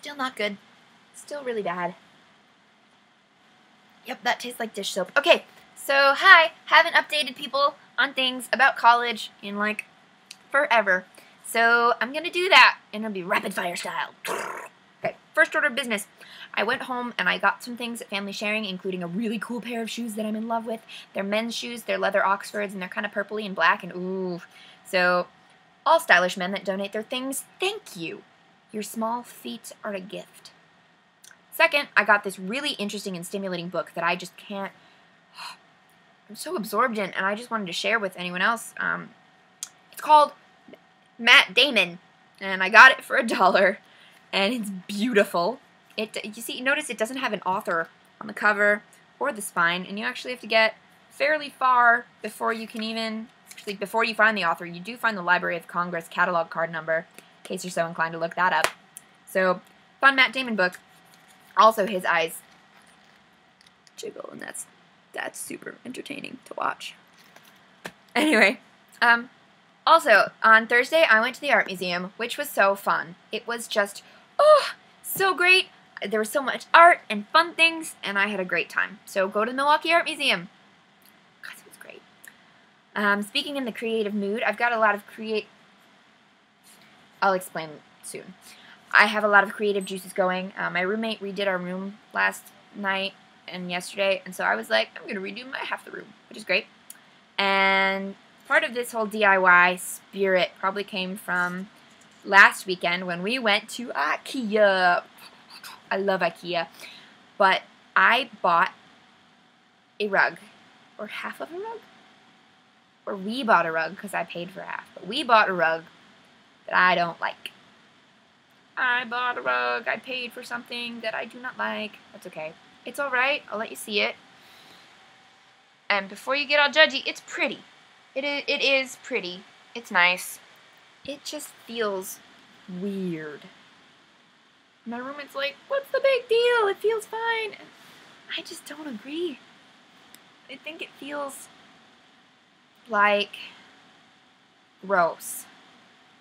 Still not good. Still really bad. Yep, that tastes like dish soap. Okay, so hi. Haven't updated people on things about college in like forever. So I'm gonna do that, and it'll be rapid fire style. Okay, first order of business. I went home and I got some things at family sharing, including a really cool pair of shoes that I'm in love with. They're men's shoes, they're leather Oxfords, and they're kind of purpley and black, and ooh. So, all stylish men that donate their things, thank you. Your small feet are a gift. Second, I got this really interesting and stimulating book that I just can't... I'm so absorbed in, and I just wanted to share with anyone else. It's called Damon, and I got it for $1, and it's beautiful. Notice it doesn't have an author on the cover or the spine, and you actually have to get fairly far before you can even... Actually, before you find the author, you do find the Library of Congress catalog card number, in case you're so inclined to look that up. So, fun Matt Damon book. Also, his eyes jiggle, and that's super entertaining to watch. Anyway, also, on Thursday, I went to the art museum, which was so fun. It was just, so great. There was so much art and fun things, and I had a great time. So go to the Milwaukee Art Museum. God, it was great. Speaking in the creative mood, I've got a lot of I'll explain soon. I have a lot of creative juices going. My roommate redid our room last night and yesterday, and so I was like, I'm going to redo my half the room, which is great. And part of this whole DIY spirit probably came from last weekend when we went to IKEA. I love IKEA. But I bought a rug. Or half of a rug? Or we bought a rug because I paid for half. But we bought a rug that I don't like. I bought a rug. I paid for something that I do not like. That's okay. It's alright. I'll let you see it. And before you get all judgy, it's pretty. It is pretty. It's nice. It just feels weird. My roommate's like, what's the big deal? It feels fine. And I just don't agree. I think it feels like gross.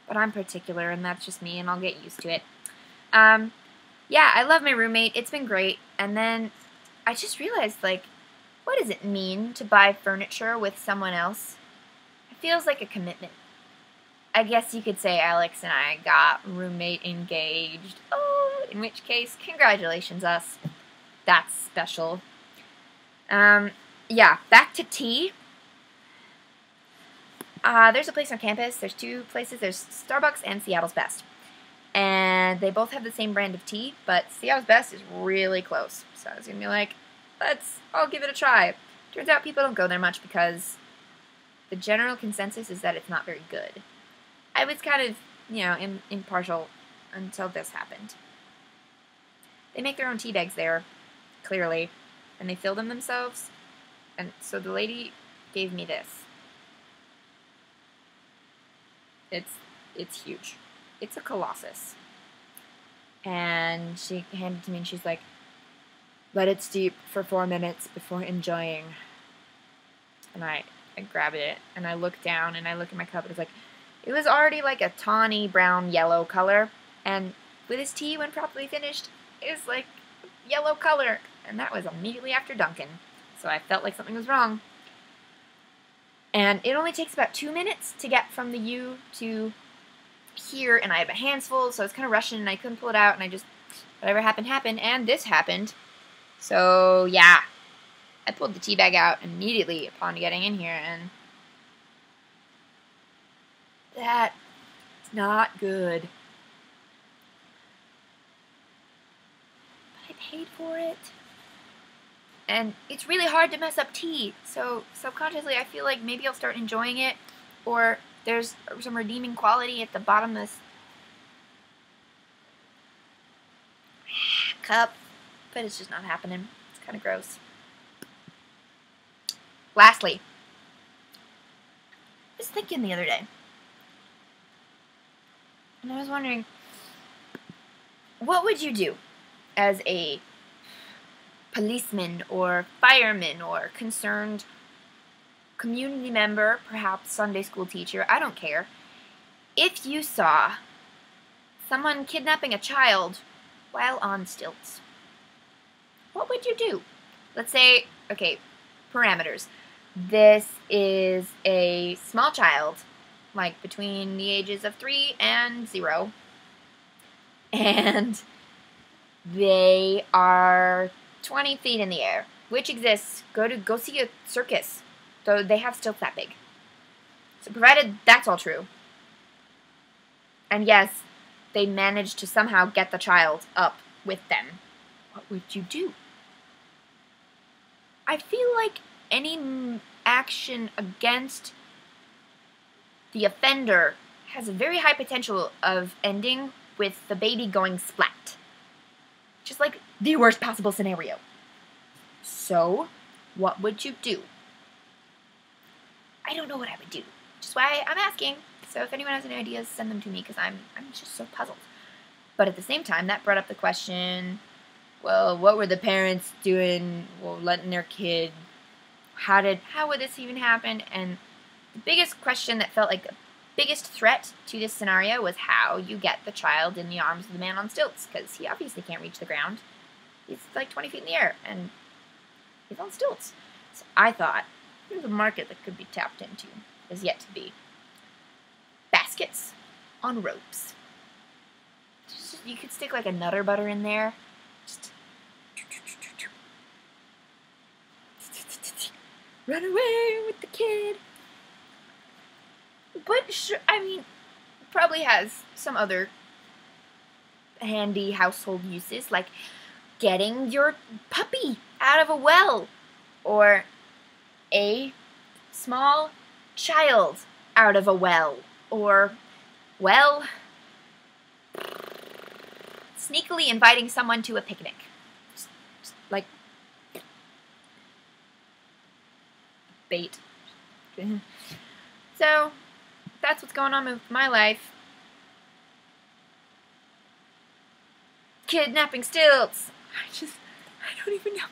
But I'm particular, and that's just me, and I'll get used to it. Yeah, I love my roommate. It's been great. And then I just realized, like, what does it mean to buy furniture with someone else? It feels like a commitment. I guess you could say Alex and I got roommate engaged. Oh, in which case, congratulations us. That's special. Yeah, back to tea. There's a place on campus. There's two places. There's Starbucks and Seattle's Best. And they both have the same brand of tea, but Seattle's Best is really close. So I was going to be like, I'll give it a try. Turns out people don't go there much because the general consensus is that it's not very good. I was kind of, impartial until this happened. They make their own tea bags there, clearly, and they fill them themselves. And so the lady gave me this. It's huge. It's a Colossus. And she handed it to me and she's like, let it steep for 4 minutes before enjoying. And I grab it and I look down and I look at my cup and it's like, it was already like a tawny brown yellow color. And with this tea, when properly finished, it was like yellow color. And that was immediately after Dunkin'. So I felt like something was wrong. And it only takes about 2 minutes to get from the U to here, and I had my hands full, so I was kind of rushing, and I couldn't pull it out, and I just, whatever happened, happened, and this happened. So, yeah. I pulled the tea bag out immediately upon getting in here, and that's not good. But I paid for it. And it's really hard to mess up tea, so subconsciously I feel like maybe I'll start enjoying it, or there's some redeeming quality at the bottom of this cup, but it's just not happening. It's kind of gross. Lastly, I was thinking the other day, and I was wondering, what would you do as a policeman or fireman or concerned community member, perhaps Sunday school teacher, I don't care, if you saw someone kidnapping a child while on stilts. What would you do? Let's say, okay, parameters. This is a small child, like between the ages of 3 and 0. And they are 20 feet in the air, which exists. Go see a circus. So they have stilts that big. So provided that's all true. And yes, they managed to somehow get the child up with them. What would you do? I feel like any action against the offender has a very high potential of ending with the baby going splat. Just like the worst possible scenario. So, what would you do? I don't know what I would do, which is why I'm asking. So if anyone has any ideas, send them to me, because I'm just so puzzled. But at the same time, that brought up the question, well, what were the parents doing, well, letting their kid, how would this even happen? And the biggest question that felt like the biggest threat to this scenario was how you get the child in the arms of the man on stilts, because he obviously can't reach the ground. He's like 20 feet in the air, and he's on stilts. So I thought, here's a market that could be tapped into, is yet to be. Baskets on ropes. You could stick like a Nutter Butter in there. Just run away with the kid. But sure, I mean, probably has some other handy household uses, like getting your puppy out of a well, or a small child out of a well, or, well, sneakily inviting someone to a picnic. Just like, bait. So, that's what's going on with my life. Kidnapping stilts. I don't even know.